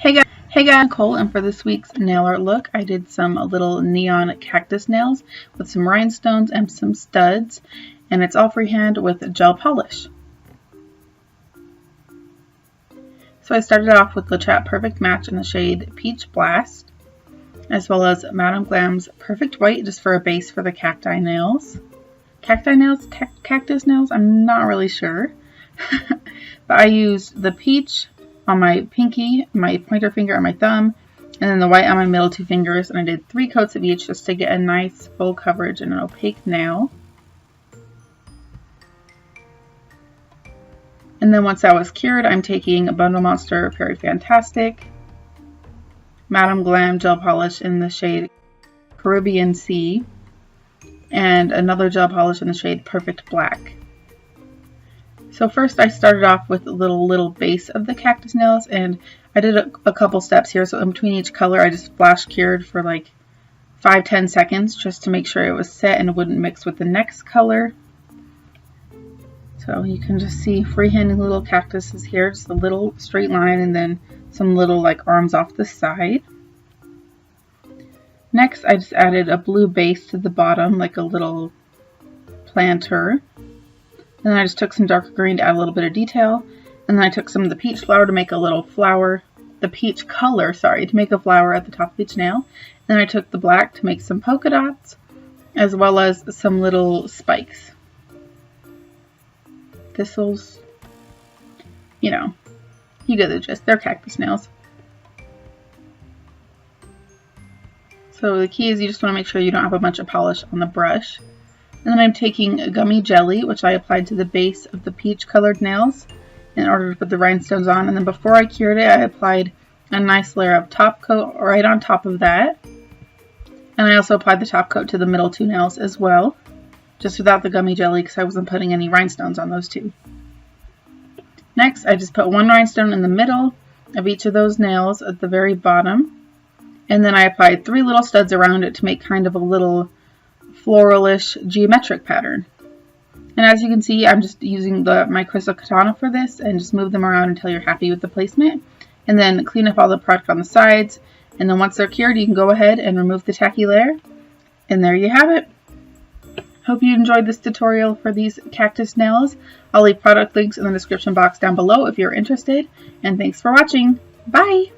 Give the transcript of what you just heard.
Hey guys, Nicole, and for this week's nail art look, I did some little neon cactus nails with some rhinestones and some studs, and it's all freehand with gel polish. So I started off with the Chat Perfect Match in the shade Peach Blast, as well as Madame Glam's Perfect White just for a base for the cacti nails. Cactus nails? I'm not really sure. But I used the peach on my pinky, my pointer finger, and my thumb, and then the white on my middle two fingers, and I did 3 coats of each just to get a nice full coverage and an opaque nail. And then once that was cured, I'm taking a Bundle Monster Very Fantastic, Madame Glam gel polish in the shade Caribbean Sea, and another gel polish in the shade Perfect Black. So first I started off with a little base of the cactus nails, and I did a couple steps here. So in between each color I just flash cured for like 5-10 seconds just to make sure it was set and it wouldn't mix with the next color. So you can just see freehanding little cactuses here, just a little straight line and then some little like arms off the side. Next I just added a blue base to the bottom, like a little planter. And then I just took some darker green to add a little bit of detail. And then I took some of the peach flower to make a little flower, the peach color, sorry, to make a flower at the top of each nail. And then I took the black to make some polka dots, as well as some little spikes. Thistles, you know, you get the gist, they're cactus nails. So the key is you just want to make sure you don't have a bunch of polish on the brush. And then I'm taking a gummy jelly, which I applied to the base of the peach colored nails in order to put the rhinestones on. And then before I cured it, I applied a nice layer of top coat right on top of that. And I also applied the top coat to the middle 2 nails as well, just without the gummy jelly because I wasn't putting any rhinestones on those 2. Next, I just put 1 rhinestone in the middle of each of those nails at the very bottom. And then I applied 3 little studs around it to make kind of a little floralish geometric pattern. And as you can see, I'm just using my crystal katana for this and just move them around until you're happy with the placement. And then clean up all the product on the sides. And then once they're cured, you can go ahead and remove the tacky layer. And there you have it. Hope you enjoyed this tutorial for these cactus nails. I'll leave product links in the description box down below if you're interested. And thanks for watching. Bye!